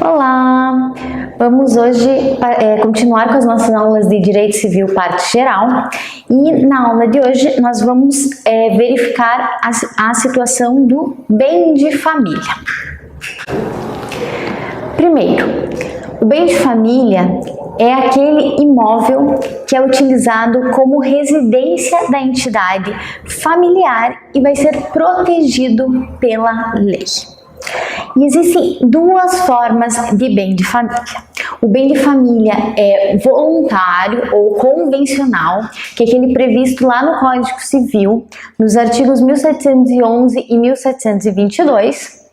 Olá! Vamos hoje continuar com as nossas aulas de Direito Civil, parte geral, e na aula de hoje nós vamos verificar a situação do bem de família. Primeiro, o bem de família é aquele imóvel que é utilizado como residência da entidade familiar e vai ser protegido pela lei. E existem duas formas de bem de família. O bem de família é voluntário ou convencional, que é aquele previsto lá no Código Civil, nos artigos 1711 e 1722.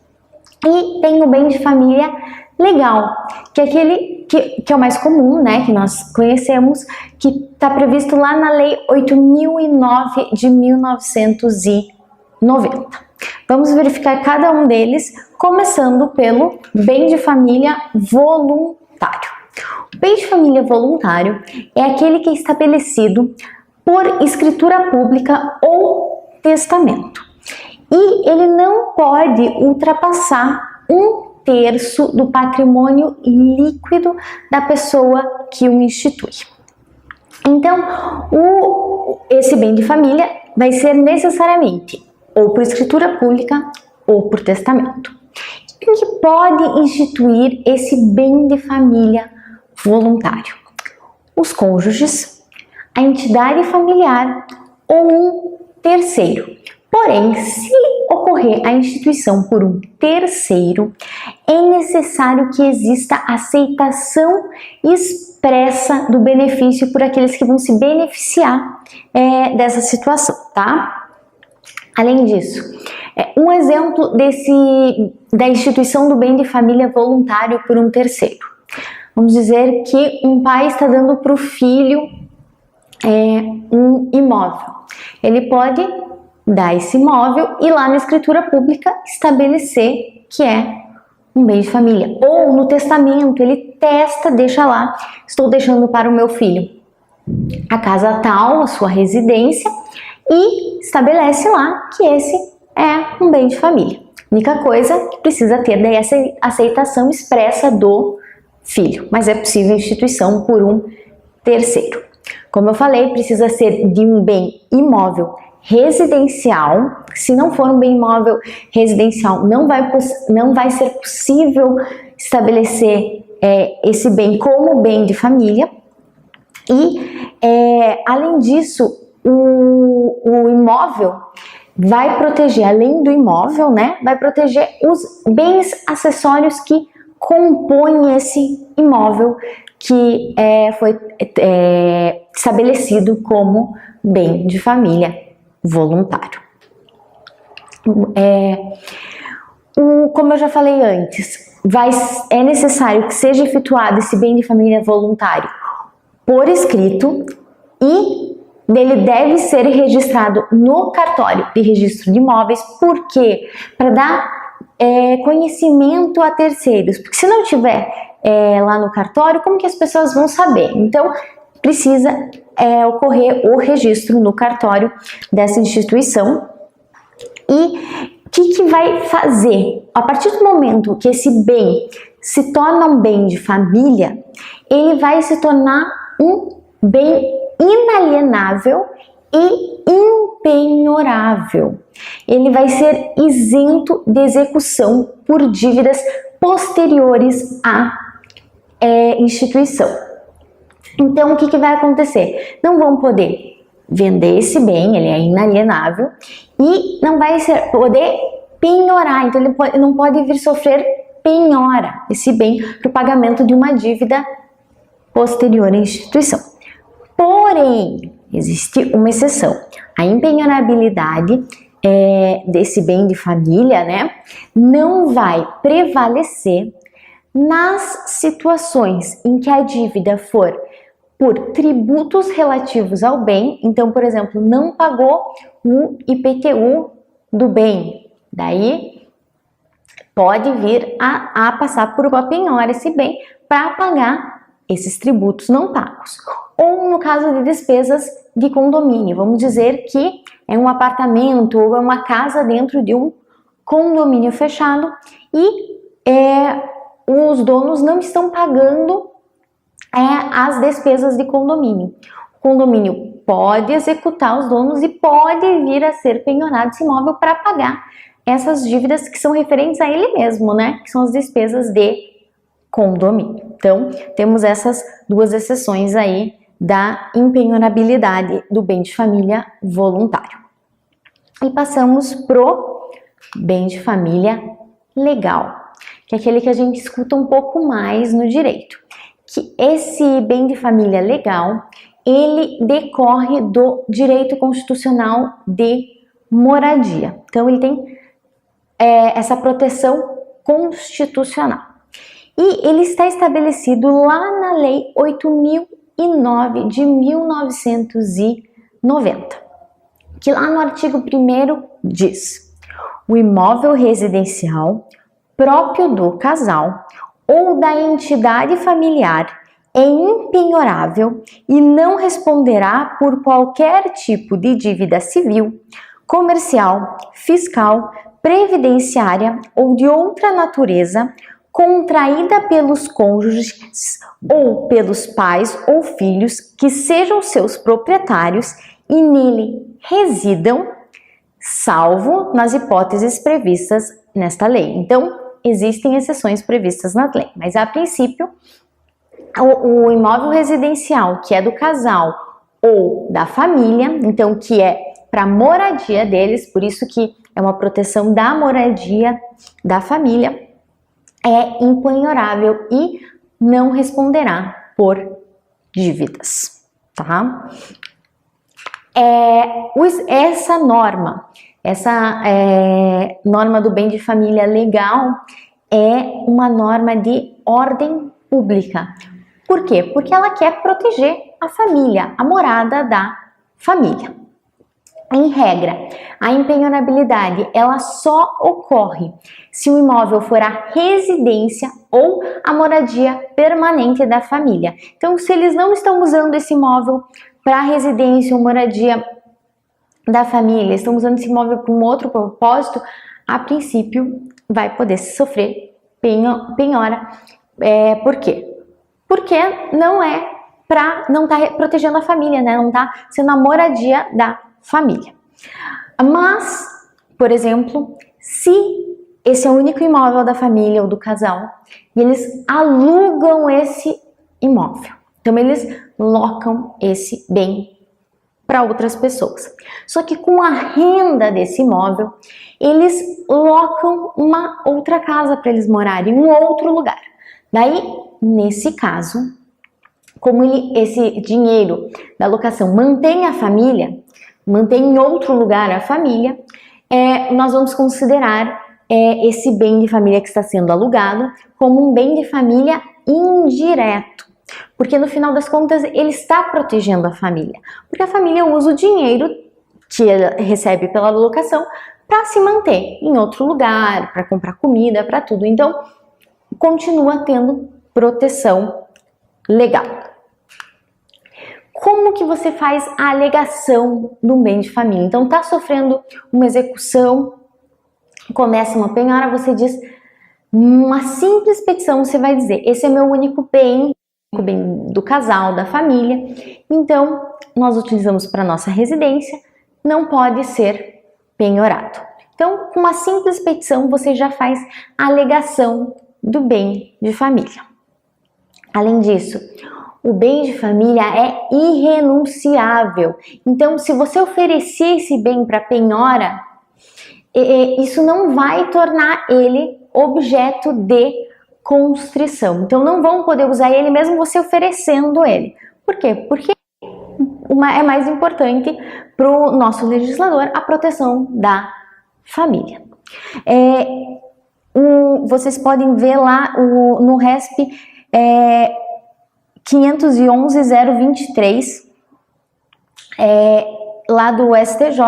E tem o bem de família legal, que é aquele que é o mais comum, né, que nós conhecemos, que está previsto lá na Lei 8.009 de 1990. Vamos verificar cada um deles, começando pelo bem de família voluntário. O bem de família voluntário é aquele que é estabelecido por escritura pública ou testamento. E ele não pode ultrapassar 1/3 do patrimônio líquido da pessoa que o institui. Então, esse bem de família vai ser necessariamente ou por escritura pública ou por testamento. Quem que pode instituir esse bem de família voluntário? Os cônjuges, a entidade familiar ou um terceiro. Porém, se ocorrer a instituição por um terceiro, é necessário que exista aceitação expressa do benefício por aqueles que vão se beneficiar dessa situação, tá? Além disso, um exemplo da instituição do bem de família voluntário por um terceiro. Vamos dizer que um pai está dando para o filho um imóvel. Ele pode dar esse imóvel e lá na escritura pública estabelecer que é um bem de família. Ou no testamento, ele deixa lá, estou deixando para o meu filho a casa tal, a sua residência, e estabelece lá que esse é um bem de família. A única coisa que precisa ter daí essa aceitação expressa do filho, mas é possível instituição por um terceiro. Como eu falei, precisa ser de um bem imóvel residencial. Se não for um bem imóvel residencial, não vai ser possível estabelecer esse bem como bem de família. E, além disso, o imóvel vai proteger, além do imóvel, né, vai proteger os bens acessórios que compõem esse imóvel que foi estabelecido como bem de família voluntário. Como eu já falei antes, é necessário que seja efetuado esse bem de família voluntário por escrito e ele deve ser registrado no cartório de registro de imóveis. Por quê? Para dar conhecimento a terceiros, porque se não tiver lá no cartório, como que as pessoas vão saber? Então, precisa ocorrer o registro no cartório dessa instituição. E o que vai fazer? A partir do momento que esse bem se torna um bem de família, ele vai se tornar um bem inalienável e impenhorável. Ele vai ser isento de execução por dívidas posteriores à instituição. Então, o que vai acontecer? Não vão poder vender esse bem, ele é inalienável, e não vai poder penhorar, então ele não pode vir sofrer penhora esse bem para o pagamento de uma dívida posterior à instituição. Porém, existe uma exceção. A impenhorabilidade desse bem de família, né, não vai prevalecer nas situações em que a dívida for por tributos relativos ao bem. Então, por exemplo, não pagou o IPTU do bem, daí pode vir a passar por uma penhora esse bem para pagar esses tributos não pagos. Ou no caso de despesas de condomínio, vamos dizer que é um apartamento ou é uma casa dentro de um condomínio fechado e os donos não estão pagando as despesas de condomínio. O condomínio pode executar os donos e pode vir a ser penhorado esse imóvel para pagar essas dívidas que são referentes a ele mesmo, né? Que são as despesas de condomínio. Então, temos essas duas exceções aí da impenhorabilidade do bem de família voluntário. E passamos pro bem de família legal, que é aquele que a gente escuta um pouco mais no direito. Que esse bem de família legal, ele decorre do direito constitucional de moradia. Então, ele tem essa proteção constitucional. E ele está estabelecido lá na Lei 8.009 de 1990, que lá no artigo 1º diz: o imóvel residencial próprio do casal ou da entidade familiar é impenhorável e não responderá por qualquer tipo de dívida civil, comercial, fiscal, previdenciária ou de outra natureza contraída pelos cônjuges ou pelos pais ou filhos que sejam seus proprietários e nele residam, salvo nas hipóteses previstas nesta lei. Então, existem exceções previstas na lei, mas a princípio, o imóvel residencial que é do casal ou da família, então que é para moradia deles, por isso que é uma proteção da moradia da família, é impenhorável e não responderá por dívidas, tá? Essa norma do bem de família legal é uma norma de ordem pública. Por quê? Porque ela quer proteger a família, a morada da família. Em regra, a impenhorabilidade ela só ocorre se o imóvel for a residência ou a moradia permanente da família. Então, se eles não estão usando esse imóvel para residência ou moradia da família, estão usando esse imóvel para um outro propósito, a princípio vai poder sofrer penhora. Por quê? Porque não está protegendo a família, né? Não está sendo a moradia da família. Mas, por exemplo, se esse é o único imóvel da família ou do casal e eles alugam esse imóvel, então eles locam esse bem para outras pessoas. Só que com a renda desse imóvel, eles locam uma outra casa para eles morarem, em um outro lugar. Daí, nesse caso, como esse dinheiro da locação mantém a família, mantém em outro lugar a família, nós vamos considerar esse bem de família que está sendo alugado como um bem de família indireto, porque no final das contas ele está protegendo a família, porque a família usa o dinheiro que ela recebe pela locação para se manter em outro lugar, para comprar comida, para tudo, então continua tendo proteção legal. Como que você faz a alegação do bem de família? Então, está sofrendo uma execução, começa uma penhora, você diz uma simples petição, você vai dizer: esse é meu único bem, o bem do casal, da família, então nós utilizamos para nossa residência, não pode ser penhorado. Então, com uma simples petição, você já faz a alegação do bem de família. Além disso, o bem de família é irrenunciável. Então, se você oferecer esse bem para penhora, isso não vai tornar ele objeto de constrição. Então, não vão poder usar ele mesmo você oferecendo ele. Por quê? Porque é mais importante para o nosso legislador a proteção da família. Vocês podem ver lá no RESP 511.023, lá do STJ,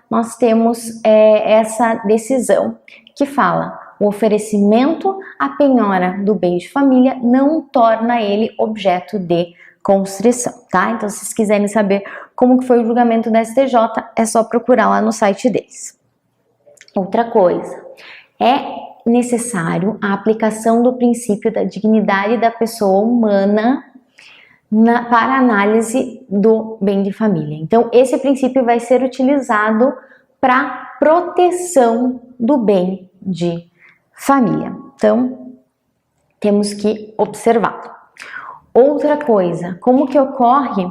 nós temos essa decisão que fala: o oferecimento à penhora do bem de família não torna ele objeto de constrição, tá? Então, se vocês quiserem saber como que foi o julgamento da STJ, é só procurar lá no site deles. Outra coisa, necessário a aplicação do princípio da dignidade da pessoa humana para análise do bem de família. Então, esse princípio vai ser utilizado para proteção do bem de família. Então, temos que observá-lo. Outra coisa, como que ocorre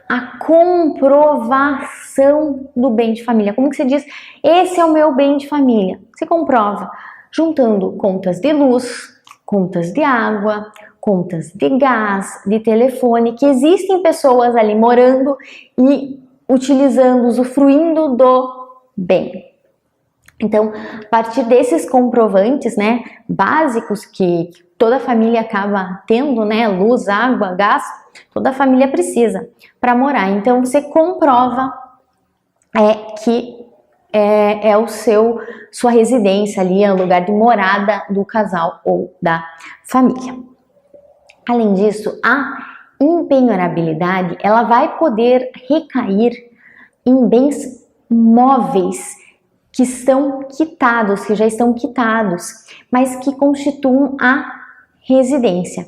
a comprovação do bem de família? Como que você diz, esse é o meu bem de família? Você comprova juntando contas de luz, contas de água, contas de gás, de telefone, que existem pessoas ali morando e utilizando, usufruindo do bem. Então, a partir desses comprovantes, né, básicos que toda família acaba tendo, né, luz, água, gás, toda família precisa para morar. Então, você comprova que é o sua residência ali, é o lugar de morada do casal ou da família. Além disso, a impenhorabilidade, ela vai poder recair em bens móveis que estão quitados, que já estão quitados, mas que constituam a residência.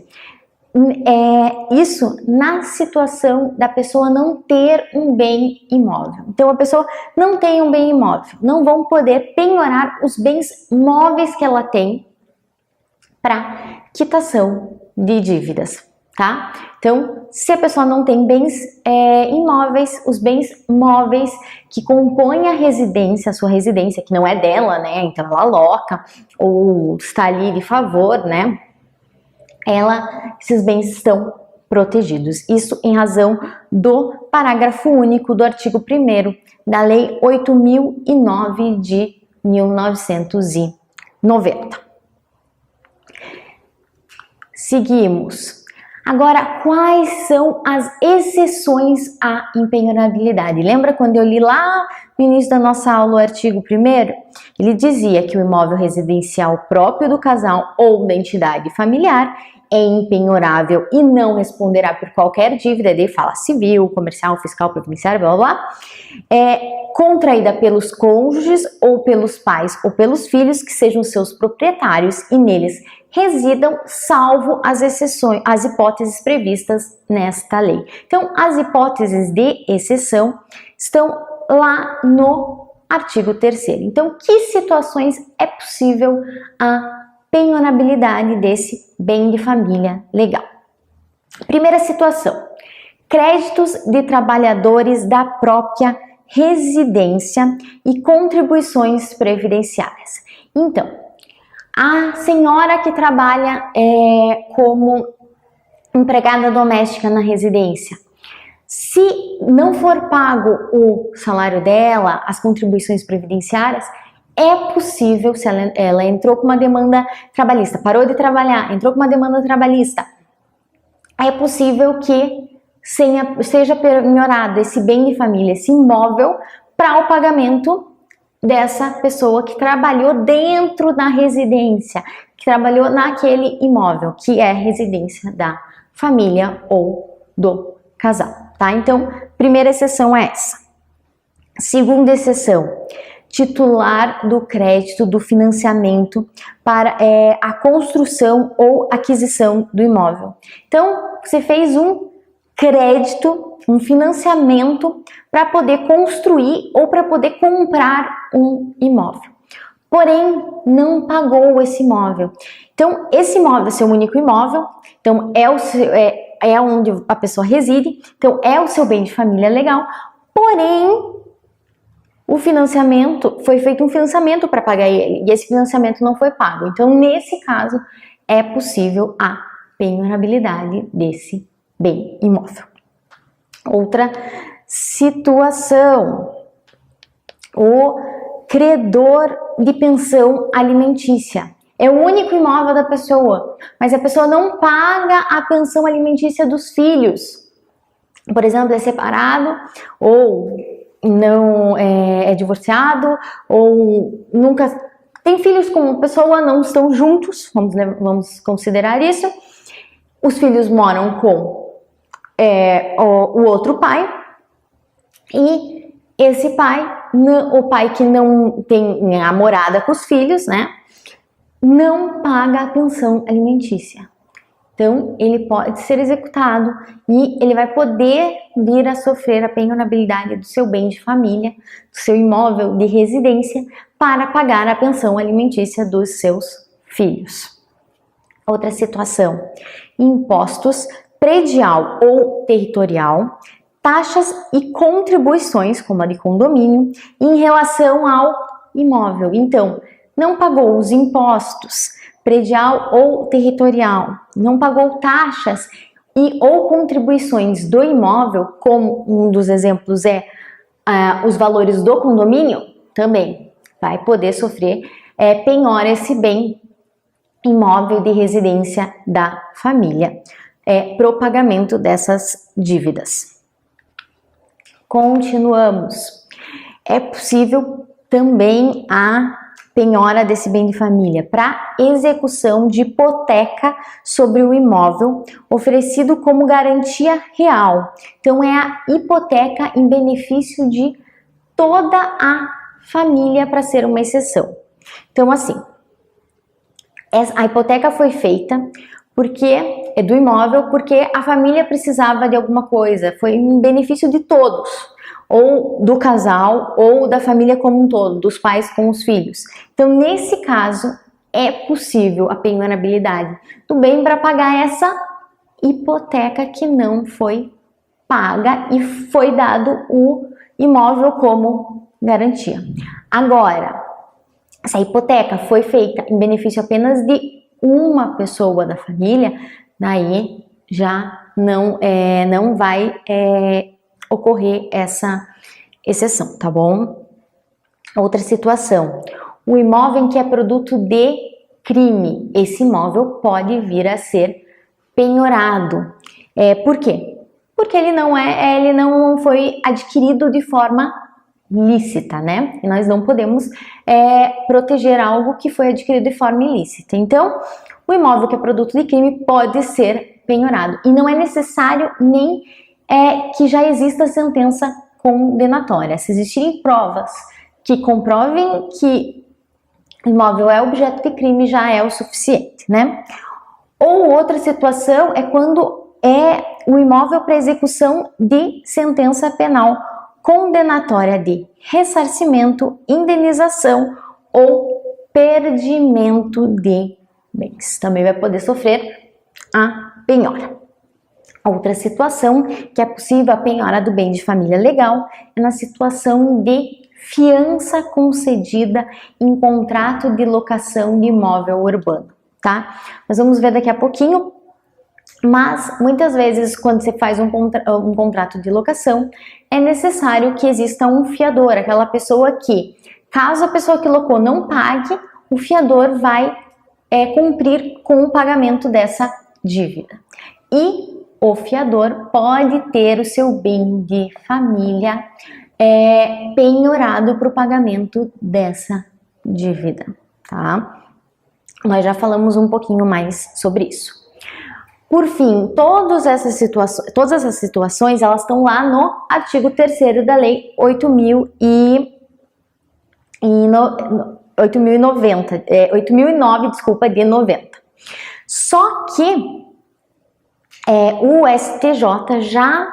Isso na situação da pessoa não ter um bem imóvel. Então, a pessoa não tem um bem imóvel, não vão poder penhorar os bens móveis que ela tem para quitação de dívidas, tá? Então, se a pessoa não tem bens imóveis, os bens móveis que compõem a residência, a sua residência, que não é dela, né? Então, ela aloca ou está ali de favor, né? Esses bens estão protegidos. Isso em razão do parágrafo único do artigo 1º da Lei 8.009 de 1990. Seguimos. Agora, quais são as exceções à impenhorabilidade? Lembra quando eu li lá no início da nossa aula o artigo 1º? Ele dizia que o imóvel residencial próprio do casal ou da entidade familiar é impenhorável e não responderá por qualquer dívida de fala civil, comercial, fiscal, previdenciária, blá blá blá, contraída pelos cônjuges ou pelos pais ou pelos filhos que sejam seus proprietários e neles residam, salvo as exceções, as hipóteses previstas nesta lei. Então, as hipóteses de exceção estão lá no artigo 3º. Então, que situações é possível a penhorabilidade desse bem de família legal? Primeira situação: créditos de trabalhadores da própria residência e contribuições previdenciárias. Então, a senhora que trabalha como empregada doméstica na residência, se não for pago o salário dela, as contribuições previdenciárias, é possível, se ela entrou com uma demanda trabalhista, parou de trabalhar, entrou com uma demanda trabalhista, é possível que seja penhorado esse bem de família, esse imóvel, para o pagamento dessa pessoa que trabalhou dentro da residência, que trabalhou naquele imóvel, que é a residência da família ou do casal, tá? Então, primeira exceção é essa. Segunda exceção: titular do crédito do financiamento para a construção ou aquisição do imóvel. Então, você fez um crédito, um financiamento para poder construir ou para poder comprar um imóvel. Porém, não pagou esse imóvel. Então, esse imóvel é seu único imóvel, então é onde a pessoa reside, então é o seu bem de família legal, porém, foi feito um financiamento para pagar ele, e esse financiamento não foi pago. Então, nesse caso, é possível a penhorabilidade desse bem imóvel. Outra situação: o credor de pensão alimentícia. É o único imóvel da pessoa, mas a pessoa não paga a pensão alimentícia dos filhos. Por exemplo, é separado ou não é divorciado ou nunca tem filhos com uma pessoa, não estão juntos, vamos considerar isso. Os filhos moram com o outro pai e esse pai, o pai que não tem a morada com os filhos, né? não paga a pensão alimentícia. Então, ele pode ser executado e ele vai poder vir a sofrer a penhorabilidade do seu bem de família, do seu imóvel de residência, para pagar a pensão alimentícia dos seus filhos. Outra situação: impostos predial ou territorial, taxas e contribuições, como a de condomínio, em relação ao imóvel. Então, não pagou os impostos predial ou territorial, não pagou taxas e ou contribuições do imóvel, como um dos exemplos é os valores do condomínio, também vai poder sofrer penhora esse bem imóvel de residência da família pro pagamento dessas dívidas. Continuamos. É possível também a penhora desse bem de família para execução de hipoteca sobre o imóvel oferecido como garantia real. Então, é a hipoteca em benefício de toda a família, para ser uma exceção. Então, assim, a hipoteca foi feita porque é do imóvel, porque a família precisava de alguma coisa, foi em benefício de todos, ou do casal, ou da família como um todo, dos pais com os filhos. Então, nesse caso, é possível a penhorabilidade do bem para pagar essa hipoteca que não foi paga e foi dado o imóvel como garantia. Agora, se a hipoteca foi feita em benefício apenas de uma pessoa da família, daí já não vai ocorrer essa exceção, tá bom? Outra situação: o imóvel em que é produto de crime, esse imóvel pode vir a ser penhorado. Por quê? Porque ele não foi adquirido de forma lícita, né? E nós não podemos proteger algo que foi adquirido de forma ilícita. Então, o imóvel que é produto de crime pode ser penhorado. E não é necessário nem que já exista sentença condenatória. Se existirem provas que comprovem que o imóvel é objeto de crime, já é o suficiente, né? Ou outra situação é quando é o imóvel para execução de sentença penal condenatória de ressarcimento, indenização ou perdimento de bens. Também vai poder sofrer a penhora. Outra situação que é possível a penhora do bem de família legal é na situação de fiança concedida em contrato de locação de imóvel urbano, tá? Nós vamos ver daqui a pouquinho, mas muitas vezes quando você faz um contrato de locação, é necessário que exista um fiador, aquela pessoa que, caso a pessoa que locou não pague, o fiador vai cumprir com o pagamento dessa dívida. E o fiador pode ter o seu bem de família penhorado para o pagamento dessa dívida, tá? Nós já falamos um pouquinho mais sobre isso. Por fim, todas essas situações, elas estão lá no artigo 3º da Lei 8.009, de 90. Só que o STJ já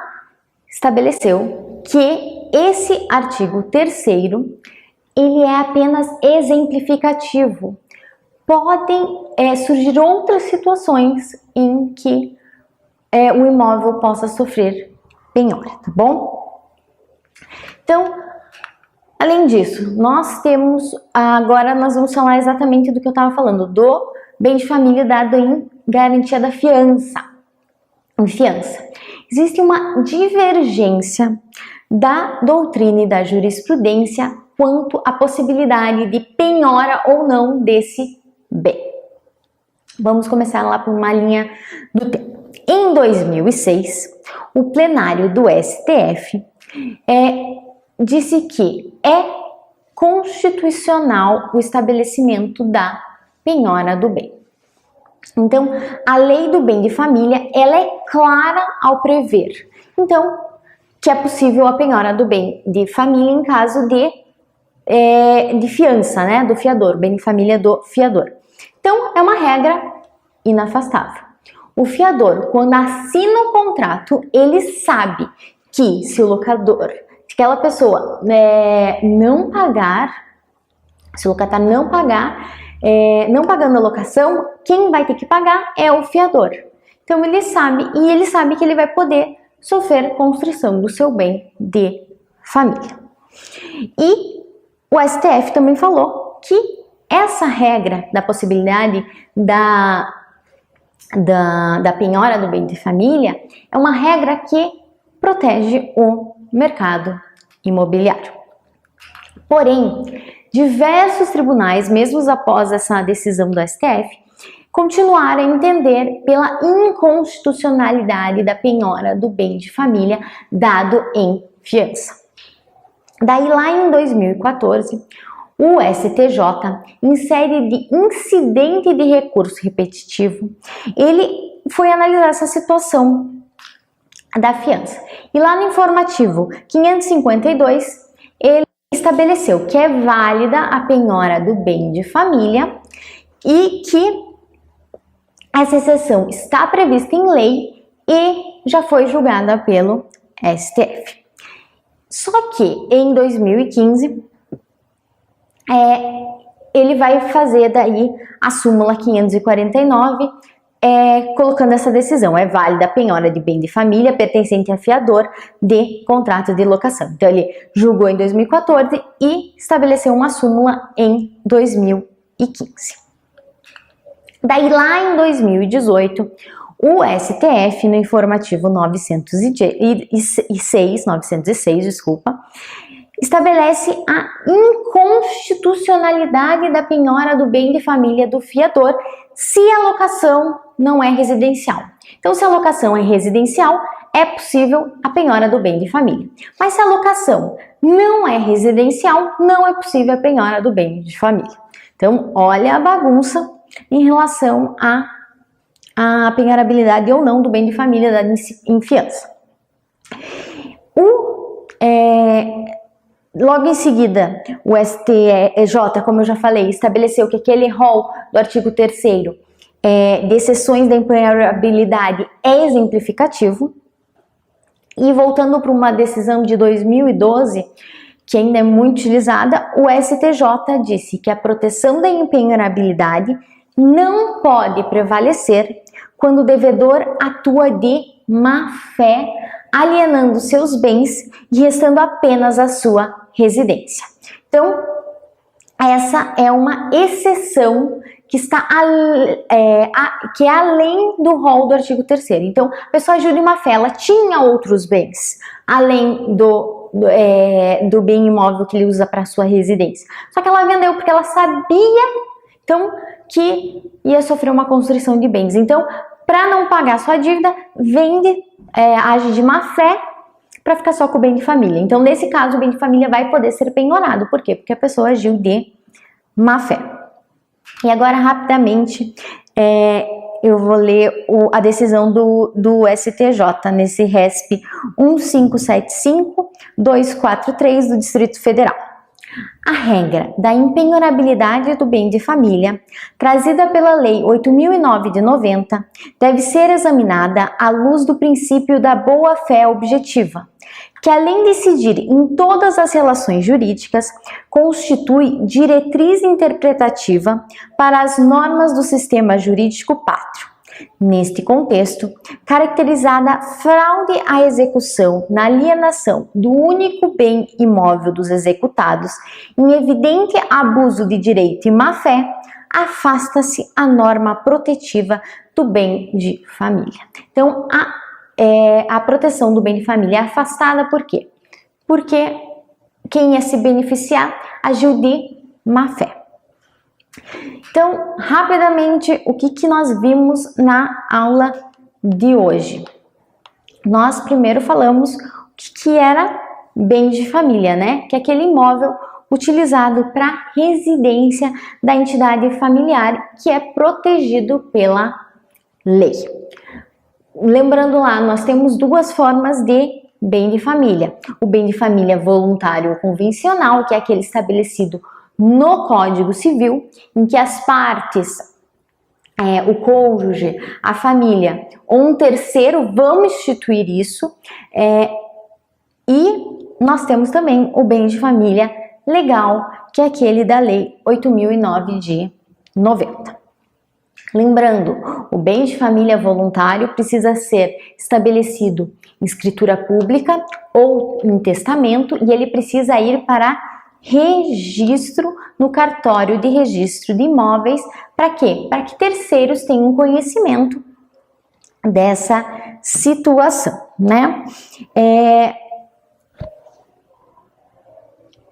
estabeleceu que esse artigo 3º, ele é apenas exemplificativo. Podem surgir outras situações em que o imóvel possa sofrer penhora, tá bom? Então, além disso, agora nós vamos falar exatamente do que eu estava falando, do bem de família dado em garantia da fiança. Em fiança. Existe uma divergência da doutrina e da jurisprudência quanto à possibilidade de penhora ou não desse bem. Vamos começar lá por uma linha do tempo. Em 2006, o plenário do STF disse que é constitucional o estabelecimento da penhora do bem. Então, a lei do bem de família, ela é clara ao prever. Então, que é possível a penhora do bem de família em caso de fiança, né, do fiador, bem de família do fiador. Então, é uma regra inafastável. O fiador, quando assina o contrato, ele sabe que se o locador, se aquela pessoa não pagar, se o locatário não pagar, não pagando a locação, quem vai ter que pagar é o fiador. Então ele sabe que ele vai poder sofrer constrição do seu bem de família. E o STF também falou que essa regra da possibilidade da penhora do bem de família é uma regra que protege o mercado imobiliário. Porém, diversos tribunais, mesmo após essa decisão do STF, continuaram a entender pela inconstitucionalidade da penhora do bem de família dado em fiança. Daí, lá em 2014, o STJ, em série de incidente de recurso repetitivo, ele foi analisar essa situação da fiança. E lá no informativo 552, ele estabeleceu que é válida a penhora do bem de família e que essa exceção está prevista em lei e já foi julgada pelo STF. Só que em 2015, ele vai fazer daí a súmula 549, colocando essa decisão. É válida a penhora de bem de família pertencente a fiador de contrato de locação. Então ele julgou em 2014 e estabeleceu uma súmula em 2015. Daí lá em 2018, o STF, no informativo 906, estabelece a inconstitucionalidade da penhora do bem de família do fiador se a locação não é residencial. Então, se a locação é residencial, é possível a penhora do bem de família. Mas se a locação não é residencial, não é possível a penhora do bem de família. Então, olha a bagunça em relação à penhorabilidade ou não do bem de família dado em fiança. Logo em seguida, o STJ, como eu já falei, estabeleceu que aquele rol do artigo 3º de exceções da empenhorabilidade é exemplificativo. E voltando para uma decisão de 2012, que ainda é muito utilizada, o STJ disse que a proteção da empenhorabilidade não pode prevalecer quando o devedor atua de má fé, alienando seus bens e restando apenas a sua residência. Então, essa é uma exceção que está que é além do rol do artigo 3º. Então, a pessoa agiu de má fé, ela tinha outros bens, além do bem imóvel que ele usa para sua residência. Só que ela vendeu porque ela sabia, então, que ia sofrer uma constrição de bens. Então, para não pagar sua dívida, age de má fé para ficar só com o bem de família. Então, nesse caso, o bem de família vai poder ser penhorado. Por quê? Porque a pessoa agiu de má fé. E agora, rapidamente, eu vou ler a decisão do STJ nesse RESP 1575243 do Distrito Federal. A regra da empenhorabilidade do bem de família, trazida pela Lei 8.009 de 90, deve ser examinada à luz do princípio da boa-fé objetiva, que além de incidir em todas as relações jurídicas, constitui diretriz interpretativa para as normas do sistema jurídico pátrio. Neste contexto, caracterizada fraude à execução na alienação do único bem imóvel dos executados, em evidente abuso de direito e má-fé, afasta-se a norma protetiva do bem de família. Então, a proteção do bem de família é afastada por quê? Porque quem ia se beneficiar agiu de má-fé. Então, rapidamente, o que nós vimos na aula de hoje? Nós primeiro falamos o que era bem de família, né? Que é aquele imóvel utilizado para residência da entidade familiar que é protegido pela lei. Lembrando lá, nós temos duas formas de bem de família. O bem de família voluntário ou convencional, que é aquele estabelecido no Código Civil, em que as partes o cônjuge, a família ou um terceiro, vamos instituir isso. E nós temos também o bem de família legal, que é aquele da Lei 8.009 de 90. Lembrando, o bem de família voluntário precisa ser estabelecido em escritura pública ou em testamento e ele precisa ir para registro no cartório de registro de imóveis. Para quê? Para que terceiros tenham conhecimento dessa situação, né?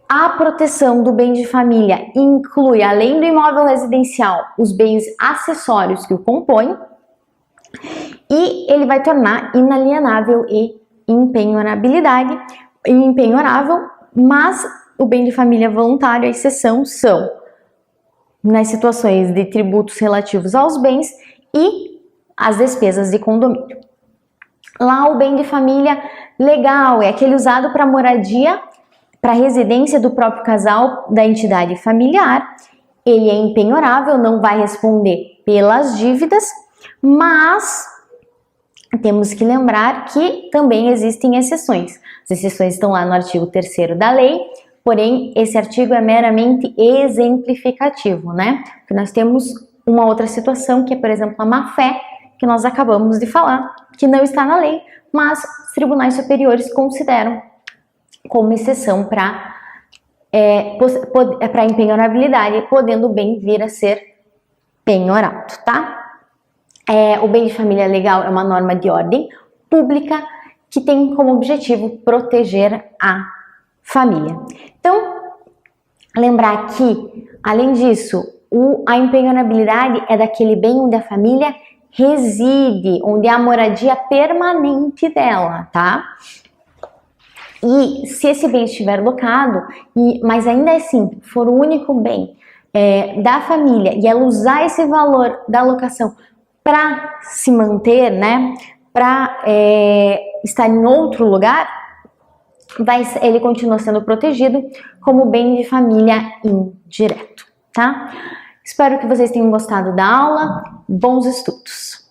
A proteção do bem de família inclui, além do imóvel residencial, os bens acessórios que o compõem, e ele vai tornar inalienável e impenhorável, mas o bem de família voluntário, a exceção, são nas situações de tributos relativos aos bens e as despesas de condomínio. Lá o bem de família legal é aquele usado para moradia, para residência do próprio casal, da entidade familiar. Ele é impenhorável, não vai responder pelas dívidas, mas temos que lembrar que também existem exceções. As exceções estão lá no artigo 3º da lei, porém esse artigo é meramente exemplificativo, né? Porque nós temos uma outra situação que é, por exemplo, a má-fé, que nós acabamos de falar, que não está na lei, mas os tribunais superiores consideram como exceção para impenhorabilidade, podendo o bem vir a ser penhorado, tá? O bem de família legal é uma norma de ordem pública que tem como objetivo proteger a família. Então, lembrar que, além disso, a impenhorabilidade é daquele bem onde a família reside, onde há a moradia permanente dela, tá? E se esse bem estiver locado, mas ainda assim for o único bem da família e ela usar esse valor da locação para se manter, né, para estar em outro lugar, ele continua sendo protegido como bem de família indireto, tá? Espero que vocês tenham gostado da aula. Bons estudos!